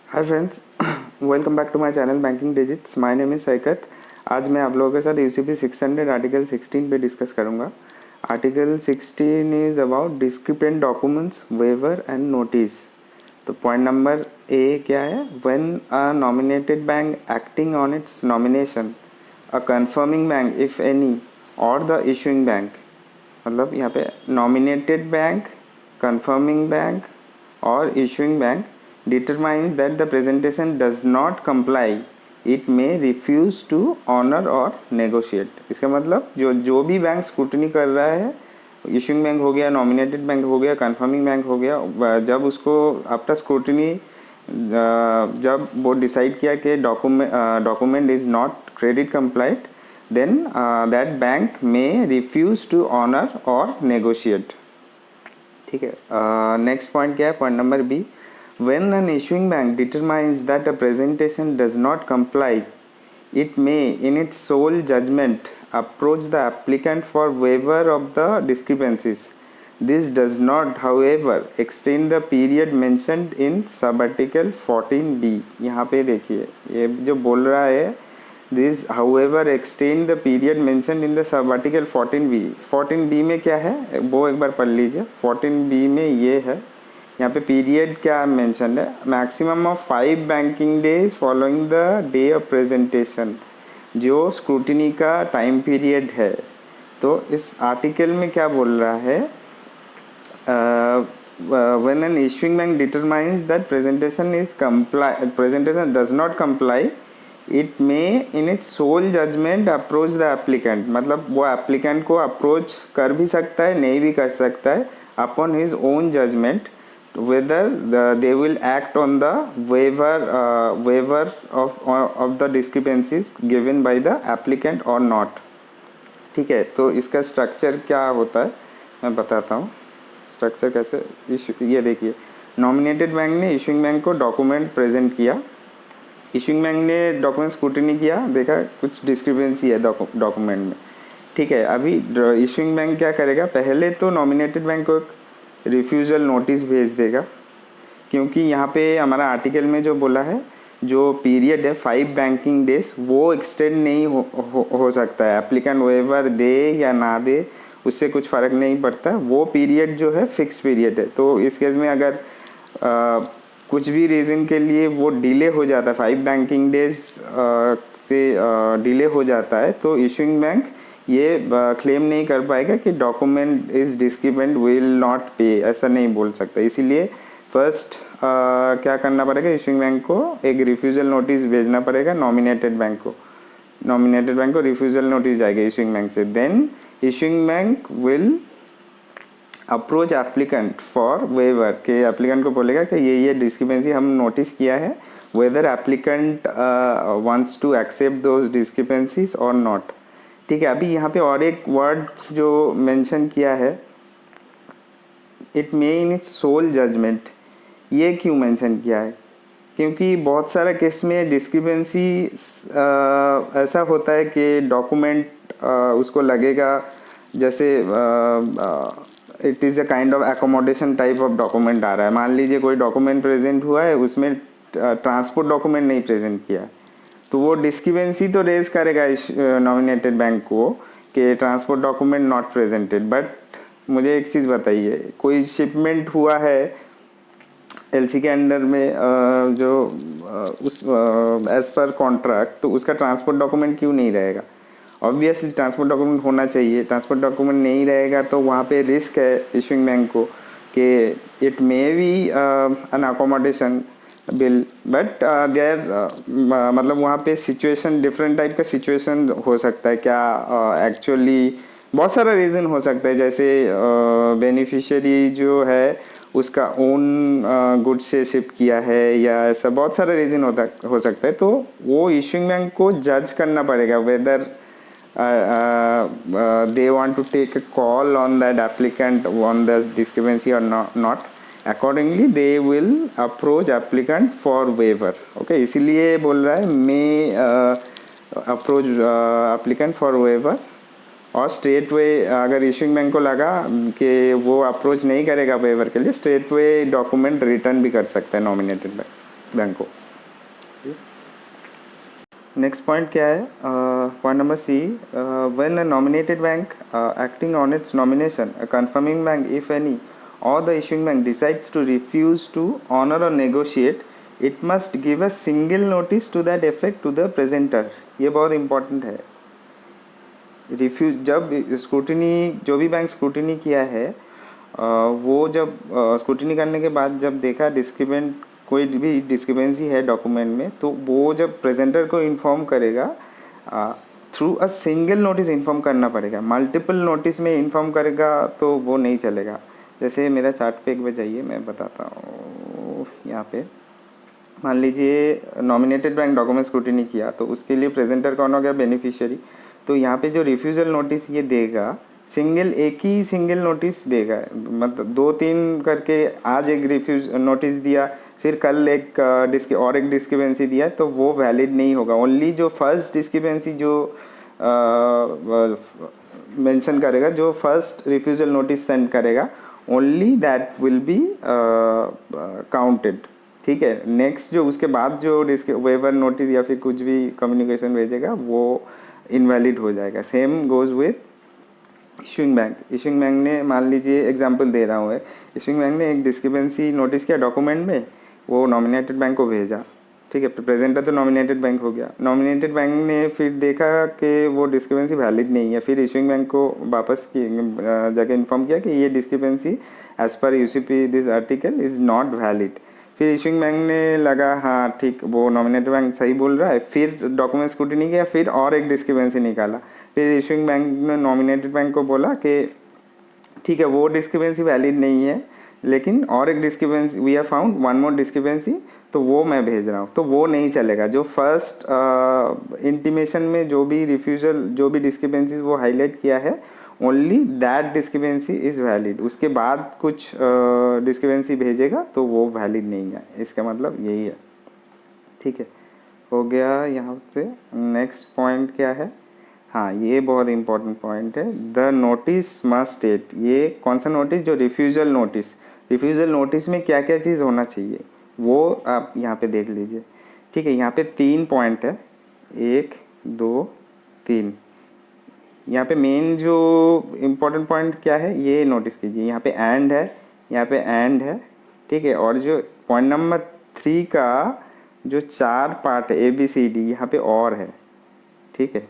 Hi friends, welcome back to my channel banking digits. My name is Saikat. आज मैं आप लोगों के साथ यूसीपी 600 आर्टिकल 16 पे डिस्कस करूंगा। Article 16 is about discrepant documents, waiver and notice. तो पॉइंट नंबर ए क्या है? When a nominated bank acting on its nomination, a confirming bank if any और द इशूइंग बैंक, मतलब यहाँ पे नॉमिनेटेड बैंक, कन्फर्मिंग बैंक और issuing bank determines that the presentation does not comply, it may refuse to honor or negotiate। इसका मतलब जो भी bank scrutiny कर रहा है, इशूइंग बैंक हो गया, नॉमिनेटेड बैंक हो गया, कन्फर्मिंग बैंक हो गया, जब उसको आफ्टर स्क्रूटनी जब वो डिसाइड किया कि document is not credit complaint, then that bank may refuse to honor or negotiate। ठीक है। नेक्स्ट पॉइंट क्या है? Point number b, when an issuing bank determines that a presentation does not comply, it may in its sole judgment approach the applicant for waiver of the discrepancies। This does not however extend the period mentioned in subarticle 14D। यहाँ पे देखिए, ये जो बोल रहा है this however extend the period mentioned in the subarticle 14B। 14B में क्या है वो एक बार पढ़ लीजिए। 14B में ये है, यहाँ पे पीरियड क्या मेंशन है? Maximum of 5 banking days following the day of presentation, जो स्क्रूटिनी का टाइम पीरियड है। तो इस आर्टिकल में क्या बोल रहा है? when an issuing bank determines that presentation does not comply, it may in its sole judgment approach the applicant। मतलब वो applicant को approach कर भी सकता है, नहीं भी कर सकता है, upon his own judgment whether they will act on the waiver of the discrepancies given by the applicant or not। ठीक है। तो इसका स्ट्रक्चर क्या होता है मैं बताता हूँ। स्ट्रक्चर कैसे? ये देखिए, नॉमिनेटेड बैंक ने इशूइंग बैंक को डॉक्यूमेंट प्रेजेंट किया, इशूइंग बैंक ने डॉक्यूमेंट स्क्रूटिनी किया, देखा कुछ डिस्क्रिपेंसी है डॉक्यूमेंट में। ठीक है। अभी इशूइंग बैंक क्या करेगा? पहले तो नॉमिनेटेड बैंक को एक रिफ्यूज़ल नोटिस भेज देगा, क्योंकि यहाँ पे हमारा आर्टिकल में जो बोला है, जो पीरियड है 5 बैंकिंग डेज, वो एक्सटेंड नहीं हो सकता है। एप्लीकेंट वेवर दे या ना दे, उससे कुछ फ़र्क नहीं पड़ता। वो पीरियड जो है फिक्स पीरियड है। तो इस केस में अगर कुछ भी रीज़न के लिए वो डिले हो जाता है, 5 बैंकिंग डेज से डिले हो जाता है, तो इशूइंग बैंक ये क्लेम नहीं कर पाएगा कि डॉक्यूमेंट इज़ डिस्क्रिपेंट, विल नॉट पे, ऐसा नहीं बोल सकता। इसीलिए फर्स्ट क्या करना पड़ेगा? इशूइंग बैंक को एक रिफ्यूज़ल नोटिस भेजना पड़ेगा नॉमिनेटेड बैंक को। नॉमिनेटेड बैंक को रिफ्यूज़ल नोटिस जाएगा इशूइंग बैंक से। Then issuing bank will approach applicant for waiver, के एप्लीकेंट को बोलेगा कि ये डिस्क्रिपेंसी हम नोटिस किया है, whether applicant wants to accept those discrepancies और नॉट। ठीक है। अभी यहाँ पे और एक वर्ड जो मेंशन किया है, it may in its sole judgment. ये क्यों मेंशन किया है? क्योंकि बहुत सारा केस में डिस्क्रिपेंसी ऐसा होता है कि डॉक्यूमेंट उसको लगेगा जैसे it is a kind of accommodation type of document आ रहा है। मान लीजिए कोई डॉक्यूमेंट प्रेजेंट हुआ है, उसमें ट्रांसपोर्ट डॉक्यूमेंट नहीं प्रेजेंट किया, तो वो डिस्क्रिपेंसी तो रेज करेगा नॉमिनेटेड बैंक को कि transport document not presented. But मुझे एक चीज़ बताइए, कोई शिपमेंट हुआ है एलसी के अंडर में जो उस एज पर कॉन्ट्रैक्ट, तो उसका ट्रांसपोर्ट डॉक्यूमेंट क्यों नहीं रहेगा? ऑब्वियसली ट्रांसपोर्ट डॉक्यूमेंट होना चाहिए। ट्रांसपोर्ट डॉक्यूमेंट नहीं रहेगा तो वहाँ पे रिस्क है इशूइंग बैंक को कि it may be an accommodation bill, but there मतलब वहाँ पे सिचुएशन, डिफरेंट टाइप का सिचुएशन हो सकता है। क्या एक्चुअली बहुत सारा रीज़न हो सकता है, जैसे बेनिफिशियरी जो है उसका ओन गुड से शिप किया है, या ऐसा बहुत सारा रीज़न हो सकता है। तो वो इशूइंग बैंक को जज करना पड़ेगा weather they want to take a call on that applicant on the discrepancy or not। accordingly they will approach applicant for waiver। okay, इसीलिए बोल रहा है may approach applicant for waiver। और स्ट्रेट वे अगर इशूइंग बैंक को लगा कि वो अप्रोच नहीं करेगा वेवर के लिए, स्ट्रेट वे डॉक्यूमेंट रिटर्न भी कर सकता है नॉमिनेटेड बैंक। बैंक को। नेक्स्ट पॉइंट क्या है, point number c, when a nominated bank acting on its nomination, a confirming bank if any or the issuing bank decides to refuse to honor or negotiate, it must give a single notice to that effect to the presenter। ये बहुत important है। Refuse जब scrutiny, जो भी bank scrutiny किया है, वो जब स्क्रूटिनी करने के बाद जब देखा डिस्क्रिपेंट, कोई भी डिस्क्रिपेंसी है डॉक्यूमेंट में, तो वो जब प्रेजेंटर को इन्फॉर्म करेगा, through a single notice inform करना पड़ेगा। मल्टीपल नोटिस में इन्फॉर्म करेगा तो वो नहीं चलेगा। जैसे मेरा चार्ट पे एक बार जाइए, मैं बताता हूँ। यहाँ पे मान लीजिए नॉमिनेटेड बैंक डॉक्यूमेंट स्क्रूटिनी किया, तो उसके लिए प्रेजेंटर कौन हो गया, बेनिफिशियरी। तो यहाँ पे जो रिफ्यूज़ल नोटिस ये देगा, एक ही सिंगल नोटिस देगा, मतलब 2-3 करके आज एक रिफ्यूज नोटिस दिया, फिर कल एक और एक डिस्क्रिपेंसी दिया, तो वो वैलिड नहीं होगा। ओनली जो फर्स्ट डिस्क्रिपेंसी जो मेंशन करेगा, जो फर्स्ट रिफ्यूज़ल नोटिस सेंड करेगा, only that will be counted. ठीक है, नेक्स्ट जो उसके बाद जो वेवर नोटिस या फिर कुछ भी कम्युनिकेशन भेजेगा वो इनवैलिड हो जाएगा। Same goes with issuing bank. Issuing bank ने, मान लीजिए एग्जांपल दे रहा हूँ, इशूइंग बैंक ने एक डिस्क्रिपेंसी नोटिस किया डॉक्यूमेंट में, वो नॉमिनेटेड बैंक को भेजा। ठीक है, प्रेजेंटर तो नॉमिनेटेड बैंक हो गया। नॉमिनेटेड बैंक ने फिर देखा कि वो डिस्क्रिपेंसी वैलिड नहीं है, फिर इशूइंग बैंक को वापस जाके इन्फॉर्म किया कि ये डिस्क्रिपेंसी एज पर यूसीपी this article is not valid. फिर इशूइंग बैंक ने लगा हाँ ठीक, वो नॉमिनेटेड बैंक सही बोल रहा है, फिर डॉक्यूमेंट स्क्रूटिनी किया, फिर और एक डिस्क्रिपेंसी निकाला। फिर इशूइंग बैंक ने नॉमिनेटेड बैंक को बोला कि ठीक है, वो डिस्क्रिपेंसी वैलिड नहीं है, लेकिन और एक discrepancy, we have found one more discrepancy, तो वो मैं भेज रहा हूँ। तो वो नहीं चलेगा। जो फर्स्ट इंटीमेशन में जो भी रिफ्यूज़ल, जो भी डिस्क्रिपेंसीज वो हाईलाइट किया है, only that discrepancy is valid. उसके बाद कुछ डिस्क्रिपेंसी भेजेगा तो वो वैलिड नहीं है। इसका मतलब यही है। ठीक है, हो गया यहाँ पे। नेक्स्ट पॉइंट क्या है, हाँ ये बहुत इंपॉर्टेंट पॉइंट है, द नोटिस मस्ट स्टेट। ये कौन सा नोटिस, जो रिफ्यूज़ल नोटिस। रिफ्यूज़ल नोटिस में क्या क्या चीज़ होना चाहिए वो आप यहाँ पे देख लीजिए। ठीक है, यहाँ पे 3 पॉइंट है, 1 2 3। यहाँ पे मेन जो इम्पोर्टेंट पॉइंट क्या है ये नोटिस कीजिए। यहाँ पे एंड है, यहाँ पे एंड है। ठीक है, और जो पॉइंट नंबर 3 का जो 4 पार्ट है ABCD, यहाँ पे और है। ठीक है,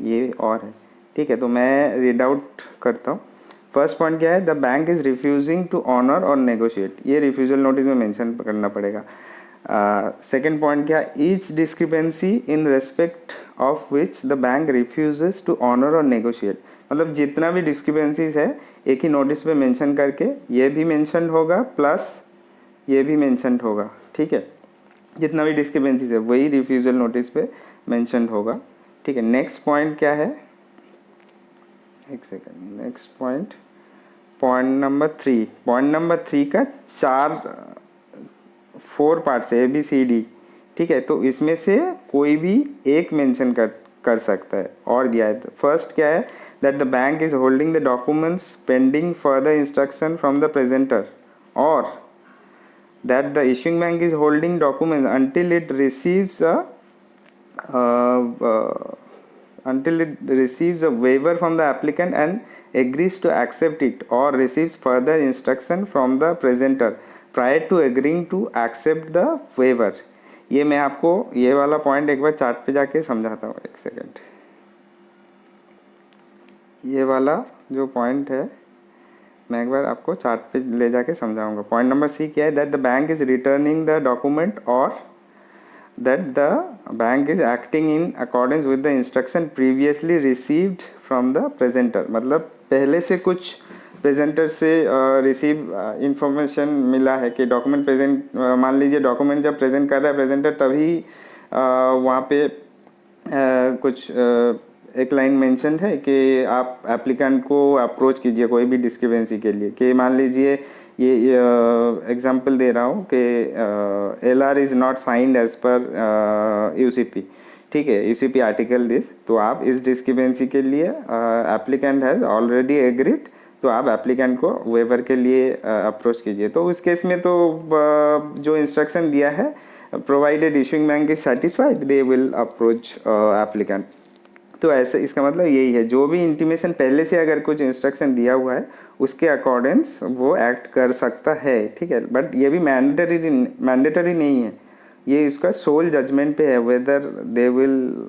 ये और है। ठीक है, तो मैं रीड आउट करता हूँ। फर्स्ट पॉइंट क्या है, the bank is refusing to honour और नेगोशिएट। ये रिफ्यूजल नोटिस में मेंशन करना पड़ेगा। सेकेंड पॉइंट क्या, each discrepancy in respect of which the bank refuses to honour और नेगोशिएट। मतलब जितना भी डिस्क्रिपेंसीज है एक ही नोटिस पे मेंशन करके, ये भी मेंशन होगा प्लस ये भी मेंशन होगा। ठीक है, जितना भी डिस्क्रिपेंसीज है वही रिफ्यूजल नोटिस पे मेंशन होगा। ठीक है, नेक्स्ट पॉइंट क्या है, एक second, next point, point number 3। Point number 3 का 4 पार्ट्स है ABCD। ठीक है, तो इसमें से कोई भी एक मेंशन कर सकता है और दिया है। फर्स्ट क्या है, that the bank is holding the documents pending further instruction from the presenter, और that the issuing bank is holding documents until it receives a waiver from the applicant and agrees to accept it, or receives further instruction from the presenter prior to agreeing to accept the waiver। ये मैं आपको ये वाला point एक bar chart पे जाके समझाता हूँ, एक सेकेंड। ये वाला जो पॉइंट है मैं एक बार आपको चार्ट पे ले जाके समझाऊंगा। पॉइंट नंबर C क्या है, that the bank is returning the document, और that the bank is acting in accordance with the instruction previously received from the presenter। मतलब पहले से कुछ प्रेजेंटर से रिसीव इंफॉर्मेशन मिला है कि डॉक्यूमेंट प्रेजेंट, मान लीजिए डॉक्यूमेंट जब प्रेजेंट कर रहा है प्रेजेंटर, तभी वहाँ पे कुछ एक लाइन मेंशन है कि आप एप्लीकेंट को अप्रोच कीजिए कोई भी डिस्क्रिपेंसी के लिए। कि मान लीजिए ये एग्जांपल दे रहा हूँ कि LR is not signed as per UCP। ठीक है, UCP आर्टिकल दिस, तो आप इस डिस्क्रिपेंसी के लिए एप्लीकेंट हैज़ ऑलरेडी एग्रीड, तो आप एप्लीकेंट को वेवर के लिए अप्रोच कीजिए। तो उस केस में तो जो इंस्ट्रक्शन दिया है provided issuing bank is satisfied they will approach applicant. तो ऐसे इसका मतलब यही है, जो भी इंटीमेशन पहले से अगर कुछ इंस्ट्रक्शन दिया हुआ है उसके अकॉर्डेंस वो एक्ट कर सकता है, ठीक है। बट ये भी मैंडेटरी नहीं है, ये इसका सोल जजमेंट पे है whether they will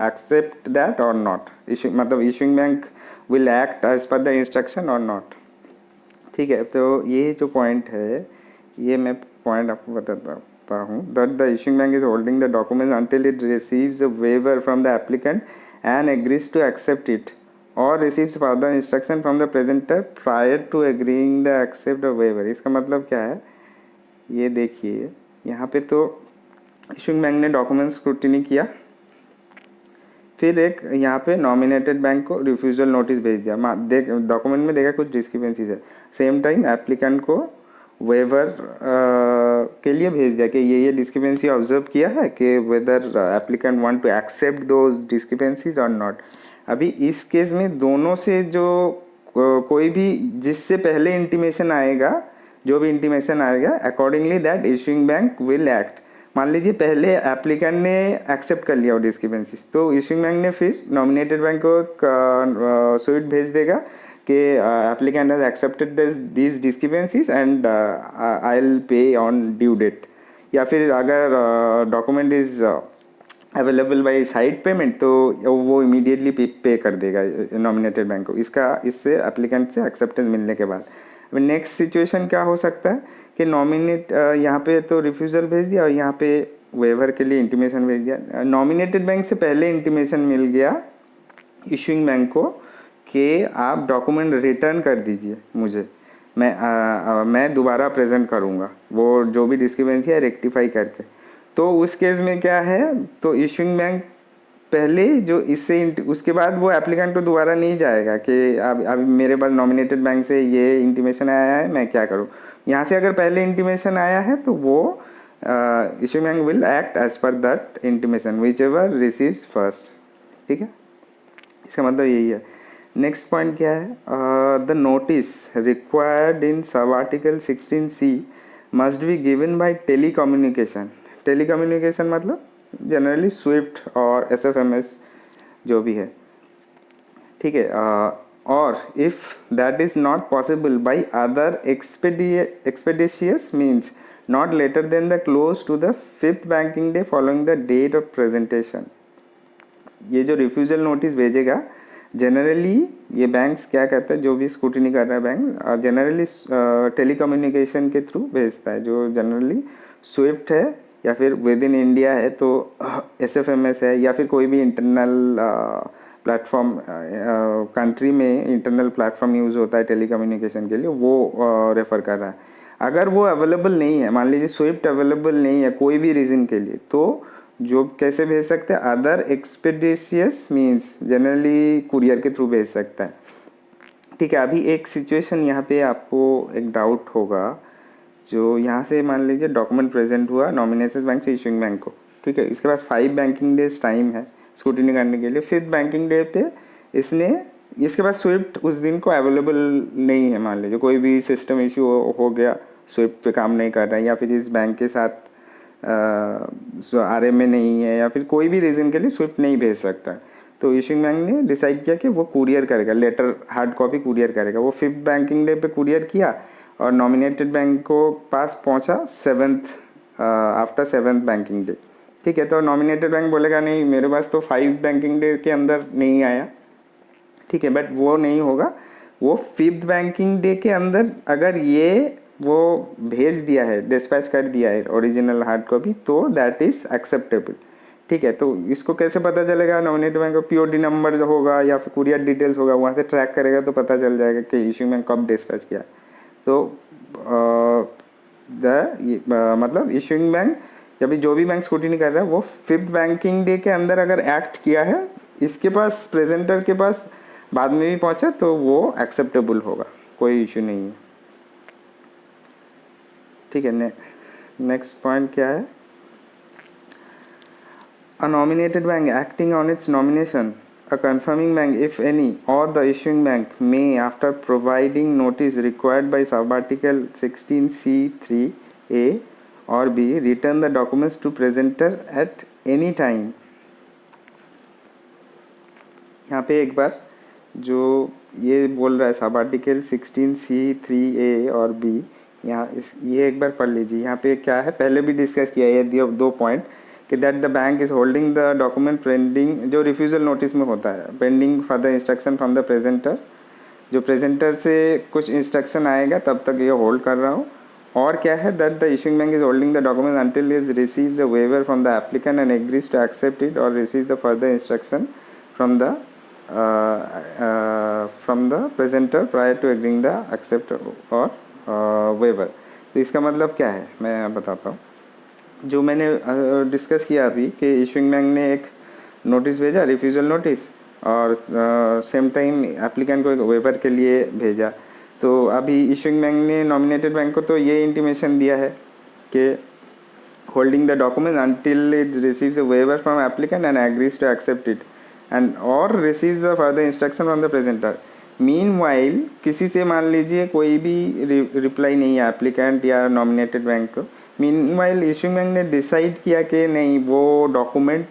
accept that और नॉट। मतलब issuing bank will act as per the instruction और नॉट, ठीक है। तो ये जो पॉइंट है, ये मैं पॉइंट आपको बताता हूँ। That the issuing bank is holding the document until it receives a waiver from the applicant and agrees to accept it और receives further instruction from the presenter prior to agreeing the accept the waiver. इसका मतलब क्या है, ये देखिए यहाँ पे तो इशूइंग बैंक ने डॉक्यूमेंट स्क्रूटिनी किया, फिर एक यहाँ पे नॉमिनेटेड बैंक को रिफ्यूजल नोटिस भेज दिया। देख डॉक्यूमेंट में देखा कुछ डिस्क्रिपेंसीज है, सेम टाइम एप्लीकेंट को वेवर के लिए भेज दिया कि ये डिस्क्रिपेंसी ऑब्जर्व किया है कि whether applicant want to accept those discrepancies और नॉट। अभी इस केस में दोनों से जो कोई भी जिससे पहले इंटीमेशन आएगा, जो भी इंटीमेशन आएगा accordingly that issuing bank will act. मान लीजिए पहले एप्लीकेंट ने एक्सेप्ट कर लिया वो डिस्क्रिपेंसीज, तो इशूइंग बैंक ने फिर नॉमिनेटेड बैंक को एक स्वीट भेज देगा कि applicant has accepted this discrepancies and I will pay on due date. या फिर अगर document is available by sight payment तो वो इमीडिएटली पे कर देगा नॉमिनेटेड बैंक को, इससे एप्लीकेंट से एक्सेप्टेंस मिलने के बाद। नेक्स्ट सिचुएशन क्या हो सकता है कि नॉमिनेट यहाँ पे तो रिफ्यूज़ल भेज दिया और यहाँ पे वेवर के लिए इंटीमेशन भेज दिया। नॉमिनेटेड बैंक से पहले इंटीमेशन मिल गया इशूइंग बैंक को कि आप डॉक्यूमेंट रिटर्न कर दीजिए मुझे, मैं दोबारा प्रेजेंट करूँगा वो जो भी डिस्क्रिपेंसी है रेक्टिफाई करके। तो उस केस में क्या है, तो इशूइंग बैंक पहले जो इससे उसके बाद वो एप्लीकेंट को दोबारा नहीं जाएगा कि अब मेरे पास नॉमिनेटेड बैंक से ये इंटीमेशन आया है, मैं क्या करूँ। यहाँ से अगर पहले इंटीमेशन आया है तो वो issuing bank will act as per that intimation whichever receives first, ठीक है। इसका मतलब यही है। नेक्स्ट पॉइंट क्या है, the notice required in sub article 16C must be given by telecommunication. Telecommunication मतलब जनरली स्विफ्ट और SFMS जो भी है, ठीक है। और if that is not possible by other expeditious means not later than the close to the 5th banking day following the date of presentation. ये जो रिफ्यूजल नोटिस भेजेगा जनरली ये बैंक्स क्या कहता है, जो भी स्क्रूटिनी कर रहा है बैंक जनरली टेलीकम्युनिकेशन के थ्रू भेजता है, जो जनरली स्विफ्ट है या फिर विद इन इंडिया है तो SFMS है, या फिर कोई भी इंटरनल प्लेटफॉर्म कंट्री में इंटरनल प्लेटफॉर्म यूज़ होता है टेलीकम्युनिकेशन के लिए, वो रेफ़र कर रहा है। अगर वो अवेलेबल नहीं है, मान लीजिए स्विफ्ट अवेलेबल नहीं है कोई भी रीज़न के लिए, तो जो कैसे भेज सकते हैं, other expeditious means generally courier के थ्रू भेज सकता है, ठीक है। अभी एक सिचुएशन यहाँ पे आपको एक डाउट होगा, जो यहाँ से मान लीजिए डॉक्यूमेंट प्रेजेंट हुआ नॉमिनेटेड बैंक से इशूइंग बैंक को, ठीक है। इसके पास 5 बैंकिंग डेज टाइम है स्क्रूटिनी करने के लिए। 5th बैंकिंग डे पे इसके पास स्विफ्ट उस दिन को अवेलेबल नहीं है, मान लीजिए कोई भी सिस्टम इशू हो गया, स्विफ्ट पे काम नहीं कर रहा है, या फिर इस बैंक के साथ RMA नहीं है, या फिर कोई भी रीज़न के लिए स्विफ्ट नहीं भेज सकता। तो इशूइंग बैंक ने डिसाइड किया कि वो कुरियर करेगा, लेटर हार्ड कॉपी कुरियर करेगा। वो 5th बैंकिंग डे पे कुरियर किया और नॉमिनेटेड बैंक को पास पहुंचा 7th after 7th banking day, ठीक है। तो नॉमिनेटेड बैंक बोलेगा नहीं मेरे पास तो 5 बैंकिंग डे के अंदर नहीं आया, ठीक है। बट वो नहीं होगा, वो 5th बैंकिंग डे के अंदर अगर ये वो भेज दिया है, डिस्पैच कर दिया है ओरिजिनल हार्ड कॉपी, तो दैट इज़ एक्सेप्टेबल, ठीक है। तो इसको कैसे पता चलेगा, नॉमिनेटेड बैंक का POD नंबर होगा या फिर कुरियर डिटेल्स होगा, वहाँ से ट्रैक करेगा तो पता चल जाएगा कि इशूइंग बैंक कब डिस्पैच किया। तो मतलब इशूइंग बैंक या भी जो भी बैंक स्क्रूटिनी कर रहा है वो 5th बैंकिंग डे के अंदर अगर एक्ट किया है, इसके पास प्रेजेंटर के पास बाद में भी पहुंचा, तो वो एक्सेप्टेबल होगा, कोई इशू नहीं है, ठीक है। नेक्स्ट पॉइंट क्या है, a nominated bank acting on its nomination, a confirming bank if any or the issuing bank may after providing notice required by subarticle 16C3A और be return the documents to presenter at any time. यहाँ पे एक बार जो ये बोल रहा है sub article 16C(3)(a) और बी, यहाँ ये एक बार पढ़ लीजिए। यहाँ पे क्या है, पहले भी डिस्कस किया है ये दो पॉइंट कि that the bank is holding the document pending, जो रिफ्यूज़ल नोटिस में होता है, pending for the instruction from the presenter. जो प्रेजेंटर से कुछ इंस्ट्रक्शन आएगा तब तक ये होल्ड कर रहा हूँ। और क्या है, that the issuing bank is holding the document until is receives a waiver from the applicant and agrees to accept it और receive the further instruction from the presenter prior to agreeing the accept और waiver. तो इसका मतलब क्या है मैं बताता हूँ। जो मैंने डिस्कस किया अभी कि इशूइंग बैंक ने एक नोटिस भेजा, रिफ्यूज़ल नोटिस, और सेम टाइम एप्लीकेंट को एक वेवर के लिए भेजा। तो अभी इशूइंग बैंक ने नॉमिनेटेड बैंक को तो ये इंटीमेशन दिया है कि holding the document until it receives a waiver from applicant and agrees to accept it and और receives the further instruction from the presenter. Meanwhile किसी से मान लीजिए कोई भी रिप्लाई नहीं है एप्लीकेंट या नॉमिनेटेड बैंक को, मीनवाइल इशूइंग बैंक ने डिसाइड किया कि नहीं वो document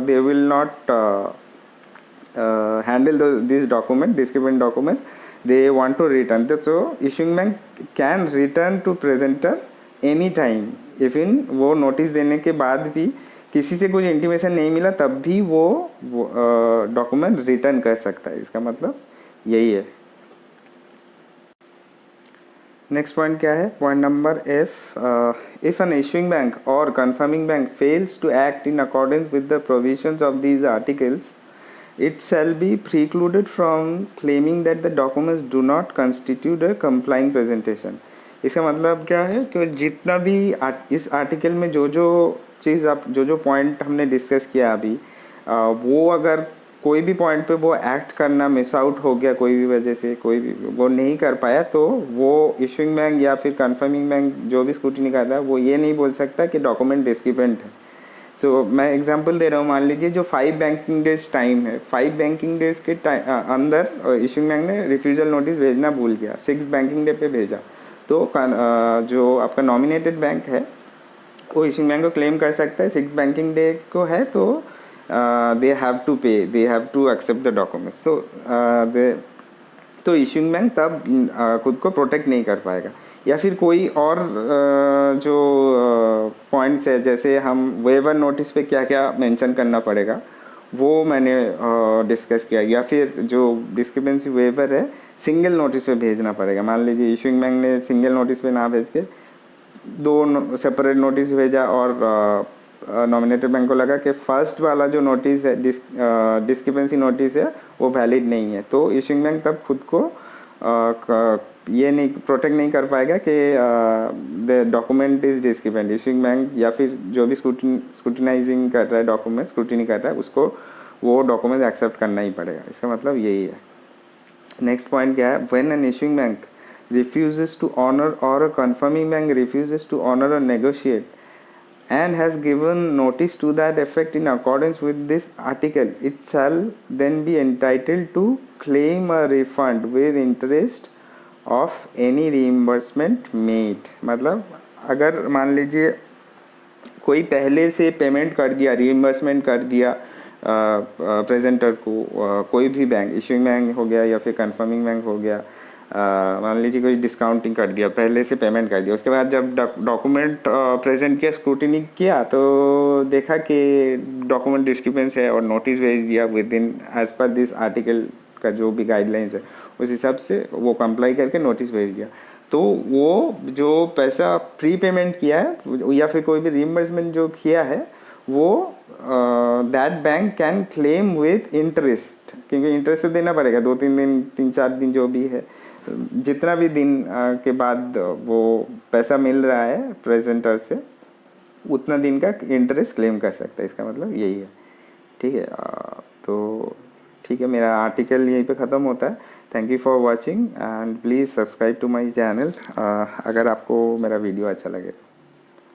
they will not handle these document discrepant documents, they want to return, so issuing bank can return to presenter any time if in वो notice देने के बाद भी किसी से कुछ इंटीमेशन नहीं मिला तब भी वो डॉक्यूमेंट रिटर्न कर सकता है। इसका मतलब यही है। नेक्स्ट पॉइंट क्या है, point number F, if an issuing bank और confirming bank fails to act in accordance with the provisions of these articles, it shall be precluded from claiming that the documents do not constitute a complying presentation। इसका मतलब क्या है कि जितना भी इस article में जो जो चीज़ आप जो पॉइंट हमने डिस्कस किया अभी, वो अगर कोई भी पॉइंट पे वो एक्ट करना मिस आउट हो गया, कोई भी वजह से कोई भी वो नहीं कर पाया, तो वो इशूइंग बैंक या फिर कन्फर्मिंग बैंक जो भी स्क्रूटिनी कर रहा है वो ये नहीं बोल सकता कि डॉक्यूमेंट डिस्क्रिपेंट है। सो मैं एग्जांपल दे रहा हूँ, मान लीजिए जो 5 बैंकिंग डेज टाइम है, 5 बैंकिंग डेज के अंदर इशूइंग बैंक ने रिफ्यूज़ल नोटिस भेजना भूल गया, 6 बैंकिंग डे पे भेजा, तो जो आपका नॉमिनेटेड बैंक है वो इशूइंग बैंक को क्लेम कर सकता है। 6 बैंकिंग डे को है तो दे have to pay, they have to accept the documents. तो इशूइंग बैंक तब खुद को प्रोटेक्ट नहीं कर पाएगा। या फिर कोई और जो पॉइंट्स है, जैसे हम वेवर नोटिस पे क्या क्या मेंशन करना पड़ेगा वो मैंने डिस्कस किया। या फिर जो डिस्क्रिपेंसी वेवर है सिंगल नोटिस पे भेजना पड़ेगा। मान लीजिए इशूइंग बैंक ने सिंगल नोटिस पे ना भेज के 2 सेपरेट नोटिस भेजा और नॉमिनेटेड बैंक को लगा कि फर्स्ट वाला जो नोटिस है डिस्क्रिपेंसी नोटिस है वो वैलिड नहीं है, तो इशूइंग बैंक तब खुद को ये नहीं प्रोटेक्ट नहीं कर पाएगा कि the document is discrepant. Issuing bank या फिर जो भी स्क्रूटिनाइजिंग कर रहा है, डॉक्यूमेंट स्क्रूटिनी कर रहा है, उसको वो डॉक्यूमेंट एक्सेप्ट करना ही पड़ेगा। इसका मतलब यही है। नेक्स्ट पॉइंट क्या है, when an issuing bank refuses to honor or a confirming bank refuses to honor or negotiate and has given notice to that effect in accordance with this article, it shall then be entitled to claim a refund with interest of any reimbursement made। मतलब अगर मान लीजिए कोई पहले से payment कर दिया, reimbursement कर दिया प्रेजेंटर को, कोई भी बैंक, इशूइंग बैंक हो गया या फिर कन्फर्मिंग बैंक हो गया, मान लीजिए कोई डिस्काउंटिंग कर दिया, पहले से पेमेंट कर दिया, उसके बाद जब डॉक्यूमेंट प्रेजेंट किया, स्क्रूटिनी किया, तो देखा कि डॉक्यूमेंट डिस्क्रिपेंस है और नोटिस भेज दिया within as per this article का जो भी गाइडलाइंस है उस हिसाब से वो कंप्लाई करके नोटिस भेज दिया, तो वो जो पैसा प्री पेमेंट किया है या फिर कोई भी रीइंबर्समेंट जो किया है वो that bank can claim with interest, क्योंकि इंटरेस्ट तो देना पड़ेगा 2-3 दिन 3-4 दिन जो भी है, जितना भी दिन के बाद वो पैसा मिल रहा है प्रेजेंटर से उतना दिन का इंटरेस्ट क्लेम कर सकता है। इसका मतलब यही है। ठीक है, तो ठीक है, मेरा आर्टिकल यहीं पे ख़त्म होता है। Thank you for watching and please subscribe to my channel अगर आपको मेरा वीडियो अच्छा लगे।